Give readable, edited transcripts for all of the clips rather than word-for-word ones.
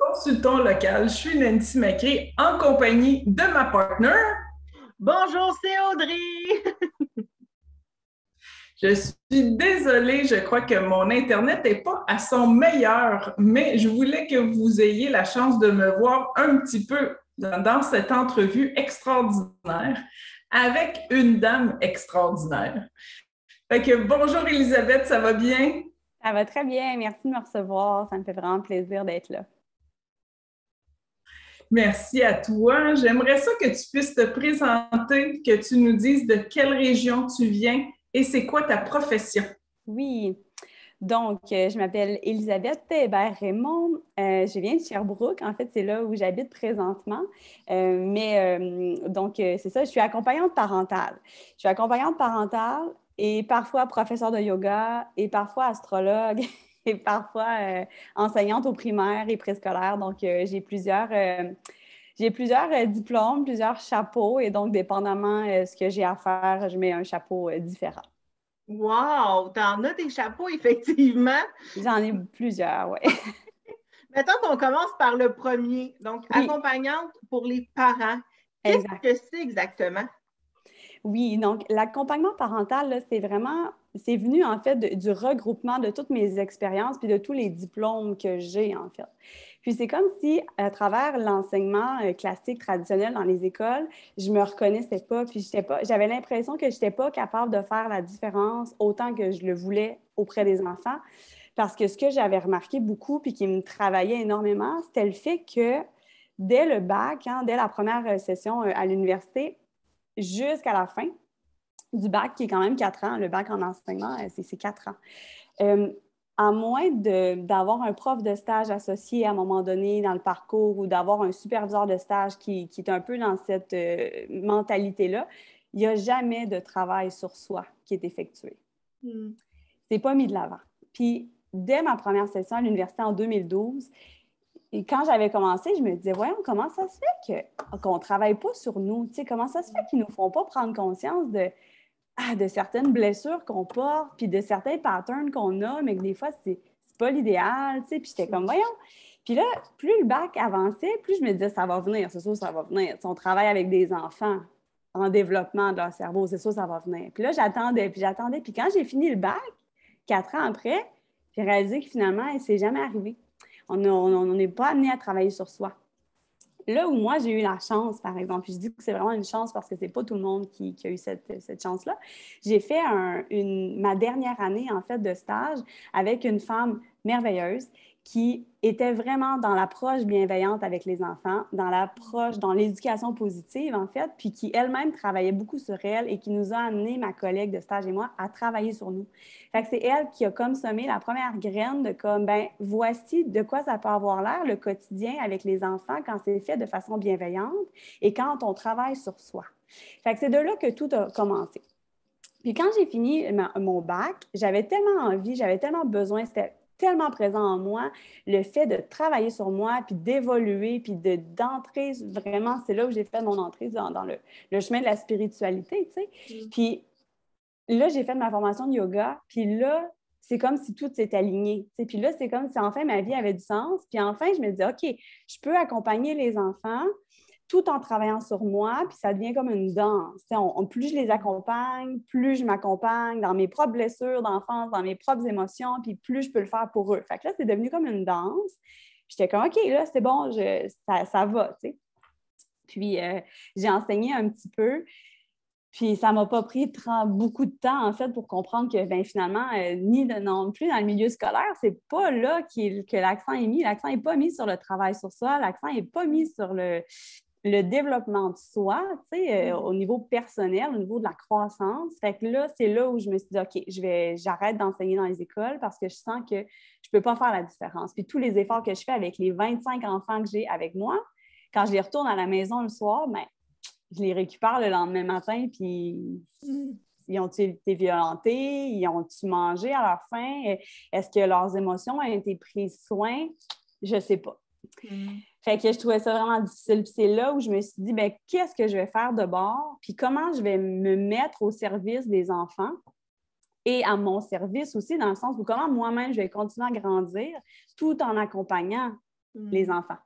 consultant local. Je suis Nancy Macré en compagnie de ma partner. Bonjour, c'est Audrey! Je suis désolée, je crois que mon Internet n'est pas à son meilleur, mais je voulais que vous ayez la chance de me voir un petit peu dans cette entrevue extraordinaire avec une dame extraordinaire. Fait que bonjour Elisabeth, ça va bien? Ça va très bien. Merci de me recevoir. Ça me fait vraiment plaisir d'être là. Merci à toi. J'aimerais ça que tu puisses te présenter, que tu nous dises de quelle région tu viens et c'est quoi ta profession. Oui. Donc, je m'appelle Elisabeth Hébert-Raymond. Je viens de Sherbrooke. En fait, c'est là où j'habite présentement. C'est ça, je suis accompagnante parentale. Je suis accompagnante parentale et parfois professeure de yoga et parfois astrologue et parfois enseignante au primaire et préscolaire. Donc, j'ai plusieurs diplômes, plusieurs chapeaux et donc, dépendamment de ce que j'ai à faire, je mets un chapeau différent. Wow! T'en as des chapeaux, effectivement. J'en ai plusieurs, oui. Mettons qu'on commence par le premier. Donc, Oui, accompagnante pour les parents. Qu'est-ce exact. que c'est exactement? Oui, donc l'accompagnement parental, là, c'est venu en fait du regroupement de toutes mes expériences puis de tous les diplômes que j'ai en fait. Puis c'est comme si à travers l'enseignement classique traditionnel dans les écoles, je me reconnaissais pas puis j'avais l'impression que je n'étais pas capable de faire la différence autant que je le voulais auprès des enfants. Parce que ce que j'avais remarqué beaucoup puis qui me travaillait énormément, c'était le fait que dès le bac, dès la première session à l'université, jusqu'à la fin du bac, qui est quand même 4 ans. Le bac en enseignement, c'est 4 ans. Euh, à moins d'avoir un prof de stage associé à un moment donné dans le parcours ou d'avoir un superviseur de stage qui est un peu dans cette mentalité-là, il n'y a jamais de travail sur soi qui est effectué. C'est pas mis de l'avant. Puis, dès ma première session à l'université en 2012, et quand j'avais commencé, je me disais, voyons, comment ça se fait qu'on ne travaille pas sur nous? Tu sais, comment ça se fait qu'ils ne nous font pas prendre conscience de certaines blessures qu'on porte, puis de certains patterns qu'on a, mais que des fois, c'est pas l'idéal, tu sais. Puis j'étais comme, voyons. Puis là, plus le bac avançait, plus je me disais, ça va venir, c'est sûr, ça va venir. Tu sais, on travaille avec des enfants en développement de leur cerveau, c'est sûr, ça va venir. Puis là, j'attendais, puis j'attendais. Puis quand j'ai fini le bac, 4 ans après, j'ai réalisé que finalement, il ne s'est jamais arrivé. On n'est pas amené à travailler sur soi. Là où moi, j'ai eu la chance, par exemple, puis je dis que c'est vraiment une chance parce que c'est pas tout le monde qui a eu cette chance-là, j'ai fait ma dernière année, en fait, de stage avec une femme merveilleuse qui était vraiment dans l'approche bienveillante avec les enfants, dans l'éducation positive, en fait, puis qui elle-même travaillait beaucoup sur elle et qui nous a amené, ma collègue de stage et moi, à travailler sur nous. Fait que c'est elle qui a comme semé la première graine de comme, ben voici de quoi ça peut avoir l'air le quotidien avec les enfants quand c'est fait de façon bienveillante et quand on travaille sur soi. Fait que c'est de là que tout a commencé. Puis quand j'ai fini mon bac, j'avais tellement envie, j'avais tellement besoin, c'était tellement présent en moi, le fait de travailler sur moi, puis d'évoluer, puis d'entrer vraiment, c'est là où j'ai fait mon entrée dans le chemin de la spiritualité, tu sais. Puis là, j'ai fait ma formation de yoga, puis là, c'est comme si tout s'est aligné. T'sais. Puis là, c'est comme si enfin ma vie avait du sens. Puis enfin, je me dis, OK, je peux accompagner les enfants tout en travaillant sur moi, puis ça devient comme une danse. Plus je les accompagne, plus je m'accompagne dans mes propres blessures d'enfance, dans mes propres émotions, puis plus je peux le faire pour eux. Fait que là, c'est devenu comme une danse. J'étais comme, OK, là, c'est bon, ça va, tu sais. Puis, j'ai enseigné un petit peu. Puis ça ne m'a pas pris beaucoup de temps, en fait, pour comprendre que finalement, non plus dans le milieu scolaire, c'est pas là que l'accent est mis. L'accent n'est pas mis sur le travail sur soi, l'accent n'est pas mis sur le développement de soi, tu sais, au niveau personnel, au niveau de la croissance. Fait que là, c'est là où je me suis dit, OK, j'arrête d'enseigner dans les écoles parce que je sens que je ne peux pas faire la différence. Puis tous les efforts que je fais avec les 25 enfants que j'ai avec moi, quand je les retourne à la maison le soir, bien, je les récupère le lendemain matin, puis ils ont-ils été violentés? Ils ont-ils mangé à leur faim? Est-ce que leurs émotions ont été prises soin? Je ne sais pas. Fait que je trouvais ça vraiment difficile. Puis c'est là où je me suis dit, bien, qu'est-ce que je vais faire de bord? Puis comment je vais me mettre au service des enfants et à mon service aussi, dans le sens où comment moi-même je vais continuer à grandir tout en accompagnant les enfants.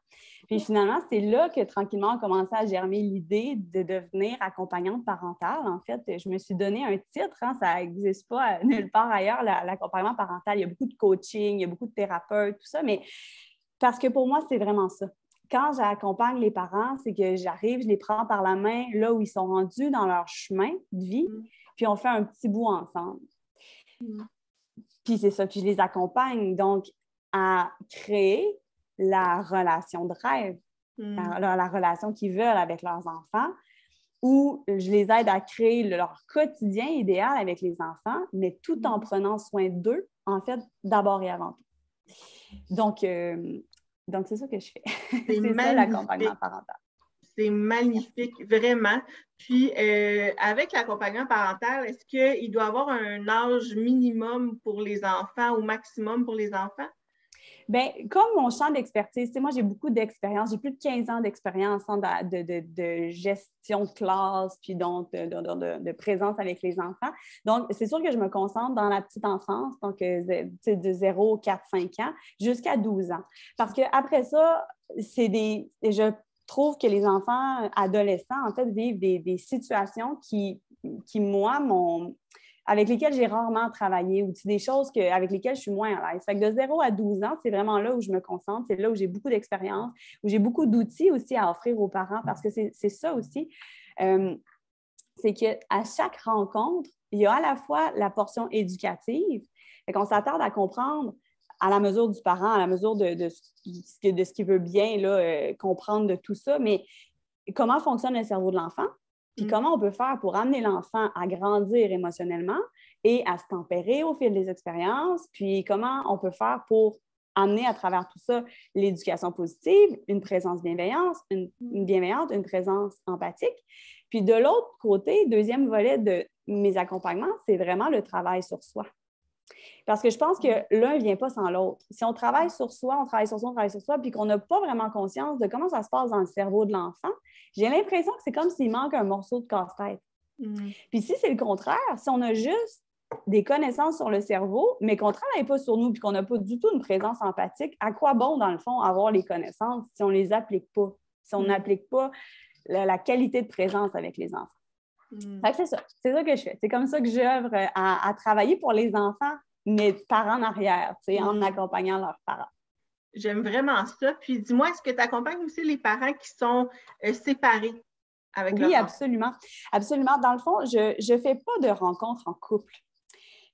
Puis finalement, c'est là que tranquillement a commencé à germer l'idée de devenir accompagnante parentale. En fait, je me suis donné un titre, hein, ça n'existe pas nulle part ailleurs, l'accompagnement parental. Il y a beaucoup de coaching, il y a beaucoup de thérapeutes, tout ça, mais parce que pour moi, c'est vraiment ça. Quand j'accompagne les parents, c'est que j'arrive, je les prends par la main là où ils sont rendus dans leur chemin de vie, puis on fait un petit bout ensemble. Puis c'est ça, puis je les accompagne donc à créer la relation de rêve, la relation qu'ils veulent avec leurs enfants, où je les aide à créer leur quotidien idéal avec les enfants, mais tout en prenant soin d'eux, en fait, d'abord et avant tout. Donc c'est ça que je fais. C'est ça l'accompagnement parental. C'est magnifique, vraiment. Puis, avec l'accompagnement parental, est-ce qu'il doit y avoir un âge minimum pour les enfants ou maximum pour les enfants? Bien, comme mon champ d'expertise, moi, j'ai beaucoup d'expérience. J'ai plus de 15 ans d'expérience de gestion de classe, puis donc de présence avec les enfants. Donc, c'est sûr que je me concentre dans la petite enfance, donc de 0, 4, 5 ans jusqu'à 12 ans. Parce qu'après ça, je trouve que les enfants adolescents, en fait, vivent des situations qui moi, avec lesquelles j'ai rarement travaillé ou des choses avec lesquelles je suis moins à l'aise. Fait que de 0 à 12 ans, c'est vraiment là où je me concentre, c'est là où j'ai beaucoup d'expérience, où j'ai beaucoup d'outils aussi à offrir aux parents parce que c'est ça aussi. C'est qu'à chaque rencontre, il y a à la fois la portion éducative, fait qu'on s'attarde à comprendre à la mesure du parent, à la mesure de ce qu'il veut bien là, comprendre de tout ça, mais comment fonctionne le cerveau de l'enfant? Puis comment on peut faire pour amener l'enfant à grandir émotionnellement et à se tempérer au fil des expériences, puis comment on peut faire pour amener à travers tout ça l'éducation positive, une présence bienveillante, une présence empathique. Puis de l'autre côté, deuxième volet de mes accompagnements, c'est vraiment le travail sur soi. Parce que je pense que l'un ne vient pas sans l'autre. Si on travaille sur soi, puis qu'on n'a pas vraiment conscience de comment ça se passe dans le cerveau de l'enfant, j'ai l'impression que c'est comme s'il manque un morceau de casse-tête. Puis si c'est le contraire, si on a juste des connaissances sur le cerveau, mais qu'on ne travaille pas sur nous, puis qu'on n'a pas du tout une présence empathique, à quoi bon, dans le fond, avoir les connaissances si on ne les applique pas, si on n'applique pas la qualité de présence avec les enfants? Fait que c'est ça que je fais. C'est comme ça que j'œuvre à travailler pour les enfants, mais par en arrière, en accompagnant leurs parents. J'aime vraiment ça. Puis dis-moi, est-ce que tu accompagnes aussi les parents qui sont séparés avec leurs enfants? Oui, absolument. Absolument. Dans le fond, je ne fais pas de rencontres en couple.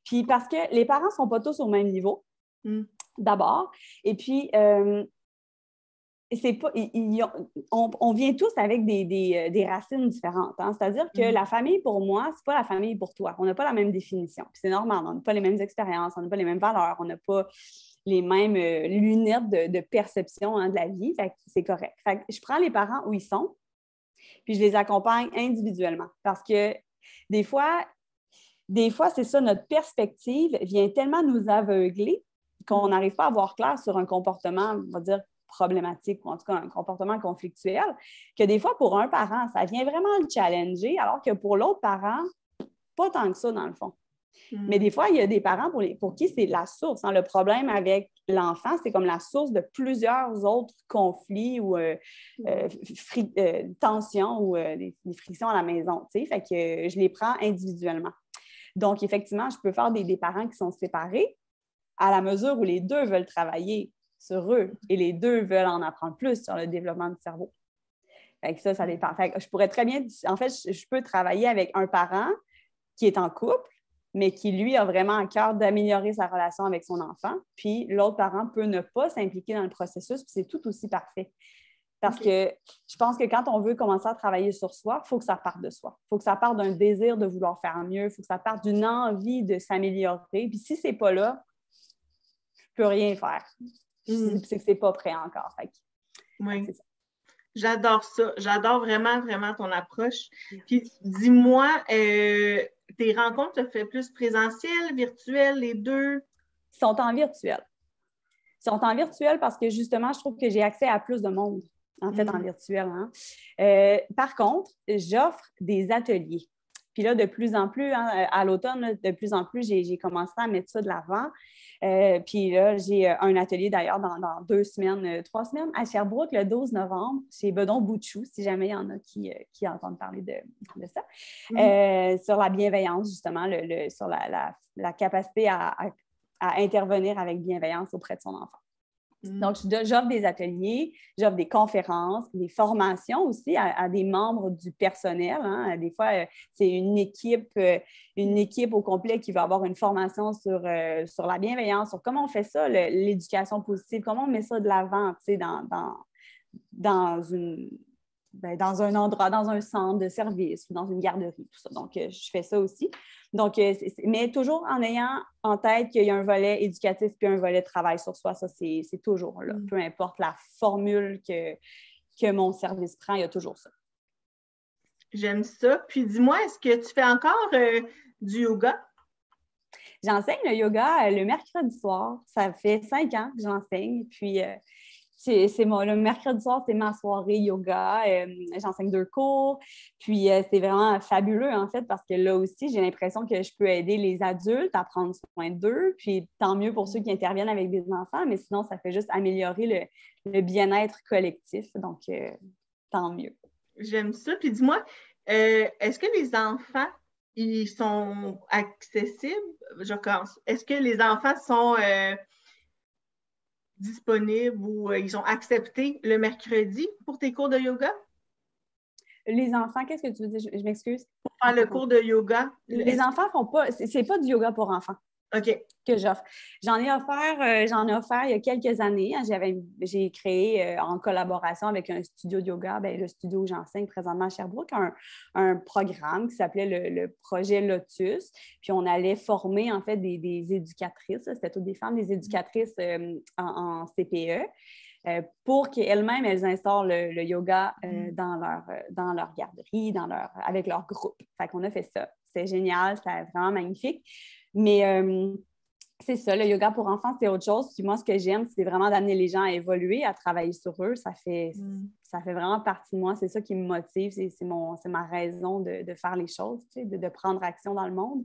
Puis parce que les parents ne sont pas tous au même niveau, d'abord. Et puis, c'est pas, on vient tous avec des racines différentes. Hein? C'est-à-dire que la famille, pour moi, c'est pas la famille pour toi. On n'a pas la même définition. Puis c'est normal, on n'a pas les mêmes expériences, on n'a pas les mêmes valeurs, on n'a pas les mêmes lunettes de perception de la vie. Fait que c'est correct. Fait que je prends les parents où ils sont, puis je les accompagne individuellement. Parce que des fois, c'est ça, notre perspective vient tellement nous aveugler qu'on n'arrive pas à voir clair sur un comportement, on va dire, problématique ou en tout cas un comportement conflictuel, que des fois, pour un parent, ça vient vraiment le challenger, alors que pour l'autre parent, pas tant que ça, dans le fond. Mais des fois, il y a des parents pour qui c'est la source. Hein. Le problème avec l'enfant, c'est comme la source de plusieurs autres conflits ou tensions ou des frictions à la maison. Fait que je les prends individuellement. Donc, effectivement, je peux faire des parents qui sont séparés à la mesure où les deux veulent travailler sur eux et les deux veulent en apprendre plus sur le développement du cerveau. Fait que ça dépend. Fait que je pourrais très bien, en fait, je peux travailler avec un parent qui est en couple, mais qui, lui, a vraiment à cœur d'améliorer sa relation avec son enfant. Puis l'autre parent peut ne pas s'impliquer dans le processus, puis c'est tout aussi parfait. Parce que je pense que quand on veut commencer à travailler sur soi, il faut que ça parte de soi. Il faut que ça parte d'un désir de vouloir faire mieux. Il faut que ça parte d'une envie de s'améliorer. Puis si ce n'est pas là, je ne peux rien faire. C'est que ce n'est pas prêt encore. Oui. J'adore ça. J'adore vraiment, vraiment ton approche. Puis dis-moi, tes rencontres se font plus présentielles, virtuelles, les deux? Ils sont en virtuel. Ils sont en virtuel parce que justement, je trouve que j'ai accès à plus de monde, en fait, en virtuel. Hein? Par contre, j'offre des ateliers. Puis là, de plus en plus, hein, à l'automne, là, de plus en plus, j'ai commencé à mettre ça de l'avant. Puis là, j'ai un atelier d'ailleurs dans 2 semaines, 3 semaines à Sherbrooke le 12 novembre chez Bedon Bouchou, si jamais il y en a qui entendent parler de ça, sur la bienveillance, justement, sur la capacité à intervenir avec bienveillance auprès de son enfant. Donc, j'offre des ateliers, j'offre des conférences, des formations aussi à des membres du personnel. Hein. Des fois, c'est une équipe au complet qui va avoir une formation sur la bienveillance, sur comment on fait ça, l'éducation positive, comment on met ça de l'avant, tu sais, dans un endroit, dans un centre de service ou dans une garderie, tout ça. Donc, je fais ça aussi. Donc, mais toujours en ayant en tête qu'il y a un volet éducatif puis un volet travail sur soi. Ça, c'est toujours là. Peu importe la formule que mon service prend, il y a toujours ça. J'aime ça. Puis dis-moi, est-ce que tu fais encore du yoga? J'enseigne le yoga le mercredi soir. Ça fait 5 ans que j'enseigne. Puis, le mercredi soir, c'est ma soirée yoga. J'enseigne 2 cours. Puis, c'est vraiment fabuleux, en fait, parce que là aussi, j'ai l'impression que je peux aider les adultes à prendre soin d'eux. Puis, tant mieux pour ceux qui interviennent avec des enfants, mais sinon, ça fait juste améliorer le bien-être collectif. Donc, tant mieux. J'aime ça. Puis, dis-moi, est-ce que les enfants, ils sont accessibles? Je commence. Est-ce que les enfants sont disponibles ou ils ont accepté le mercredi pour tes cours de yoga? Les enfants, qu'est-ce que tu veux dire? Je m'excuse. Pour faire le cours de yoga? Les enfants font pas, c'est pas du yoga pour enfants. OK. Que j'offre. J'en ai offert il y a quelques années. J'ai créé en collaboration avec un studio de yoga, le studio où j'enseigne présentement à Sherbrooke, un programme qui s'appelait le projet Lotus. Puis on allait former en fait des éducatrices, c'était toutes des femmes, des éducatrices en CPE. Pour qu'elles-mêmes, elles instaurent le yoga dans leur garderie, avec leur groupe. Fait qu'on a fait ça. C'est génial, c'était vraiment magnifique. Mais c'est ça, le yoga pour enfants, c'est autre chose. Puis moi, ce que j'aime, c'est vraiment d'amener les gens à évoluer, à travailler sur eux. Ça fait vraiment partie de moi. C'est ça qui me motive. C'est ma raison de faire les choses, tu sais, de prendre action dans le monde.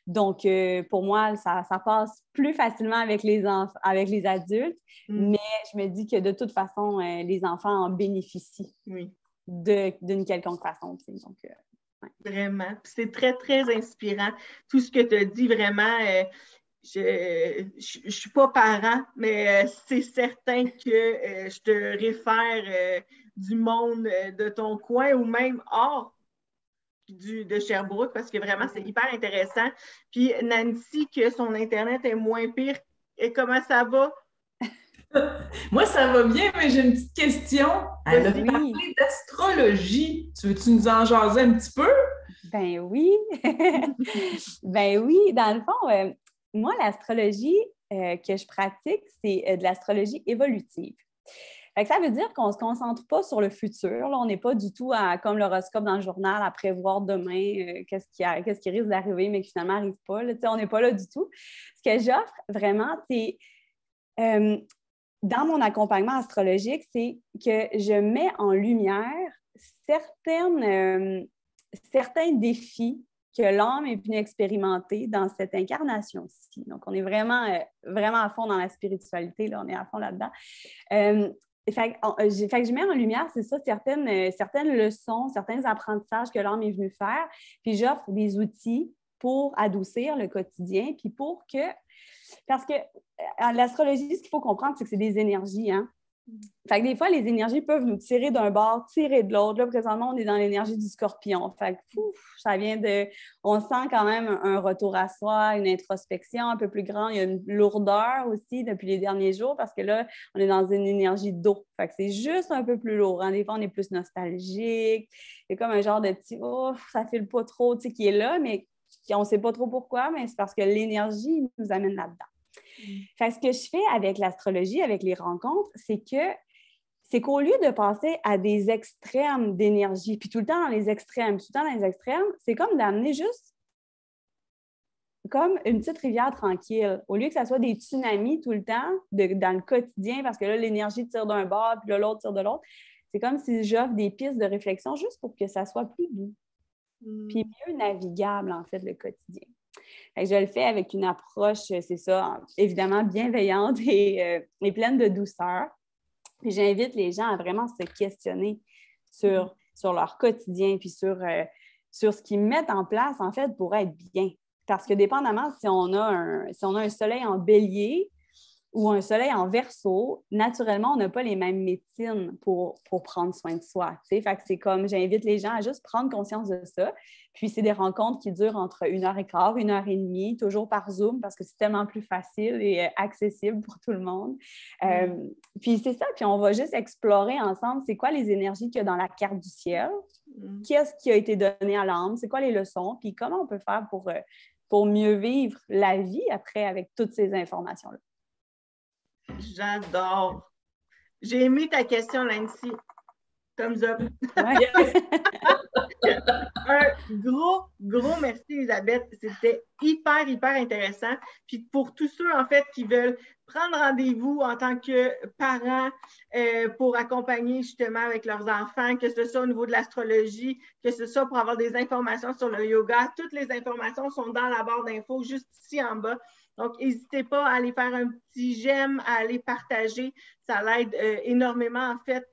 Donc, pour moi, ça passe plus facilement avec les adultes, mais je me dis que de toute façon, les enfants en bénéficient d'une quelconque façon. Tu sais. Donc, Vraiment. C'est très, très inspirant. Tout ce que tu as dit, vraiment, je ne suis pas parent, mais c'est certain que je te réfère du monde de ton coin ou même hors de Sherbrooke parce que vraiment, c'est hyper intéressant. Puis Nancy, que son Internet est moins pire. Et comment ça va? Moi, ça va bien, mais j'ai une petite question. Elle a parlé d'astrologie. Tu veux-tu nous en jaser un petit peu? Ben oui. Ben oui. Dans le fond, moi, l'astrologie que je pratique, c'est de l'astrologie évolutive. Fait que ça veut dire qu'on ne se concentre pas sur le futur. Là. On n'est pas du tout comme l'horoscope dans le journal à prévoir demain qu'est-ce qui risque d'arriver, mais qui finalement n'arrive pas. Là. On n'est pas là du tout. Ce que j'offre vraiment, c'est dans mon accompagnement astrologique, c'est que je mets en lumière certains défis que l'âme est venue expérimenter dans cette incarnation-ci. Donc, on est vraiment, vraiment à fond dans la spiritualité, là, on est à fond là-dedans. Fait que je mets en lumière, c'est ça, certaines leçons, certains apprentissages que l'âme est venue faire, puis j'offre des outils pour adoucir le quotidien, puis pour que... Parce que l'astrologie, ce qu'il faut comprendre, c'est que c'est des énergies, hein? Fait que des fois, les énergies peuvent nous tirer d'un bord, tirer de l'autre. Là, présentement, on est dans l'énergie du scorpion. Fait que, ça vient de... On sent quand même un retour à soi, une introspection un peu plus grande. Il y a une lourdeur aussi depuis les derniers jours parce que là, on est dans une énergie d'eau. Fait que c'est juste un peu plus lourd. Hein. Des fois, on est plus nostalgique. C'est comme un genre de petit « ça file pas trop » tu sais, qui est là, mais on ne sait pas trop pourquoi, mais c'est parce que l'énergie nous amène là-dedans. Fait que ce que je fais avec l'astrologie, avec les rencontres, c'est qu'au lieu de passer à des extrêmes d'énergie, puis tout le temps dans les extrêmes, c'est comme d'amener juste comme une petite rivière tranquille. Au lieu que ça soit des tsunamis tout le temps dans le quotidien, parce que là, l'énergie tire d'un bord, puis là, l'autre tire de l'autre, c'est comme si j'offre des pistes de réflexion juste pour que ça soit plus doux. puis mieux navigable, en fait, le quotidien. Fait que je le fais avec une approche, c'est ça, évidemment bienveillante et pleine de douceur. Puis j'invite les gens à vraiment se questionner sur leur quotidien, puis sur ce qu'ils mettent en place, en fait, pour être bien. Parce que dépendamment si on a un soleil en bélier ou un soleil en verseau, naturellement, on n'a pas les mêmes médecines pour prendre soin de soi. Fait que c'est comme, j'invite les gens à juste prendre conscience de ça. Puis, c'est des rencontres qui durent entre 1h15, 1h30, toujours par Zoom, parce que c'est tellement plus facile et accessible pour tout le monde. Puis, c'est ça. Puis, on va juste explorer ensemble, c'est quoi les énergies qu'il y a dans la carte du ciel? Qu'est-ce qui a été donné à l'âme? C'est quoi les leçons? Puis, comment on peut faire pour mieux vivre la vie après avec toutes ces informations-là? J'adore. J'ai aimé ta question, Nancy. Thumbs up. Ouais. Un gros merci, Elisabeth. C'était hyper, hyper intéressant. Puis pour tous ceux, en fait, qui veulent prendre rendez-vous en tant que parents pour accompagner justement avec leurs enfants, que ce soit au niveau de l'astrologie, que ce soit pour avoir des informations sur le yoga, toutes les informations sont dans la barre d'infos, juste ici en bas. Donc, n'hésitez pas à aller faire un petit j'aime, à aller partager. Ça l'aide énormément, en fait,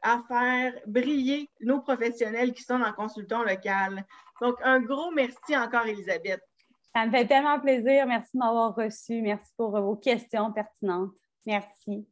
à faire briller nos professionnels qui sont en consultant local. Donc, un gros merci encore, Elisabeth. Ça me fait tellement plaisir. Merci de m'avoir reçue. Merci pour vos questions pertinentes. Merci.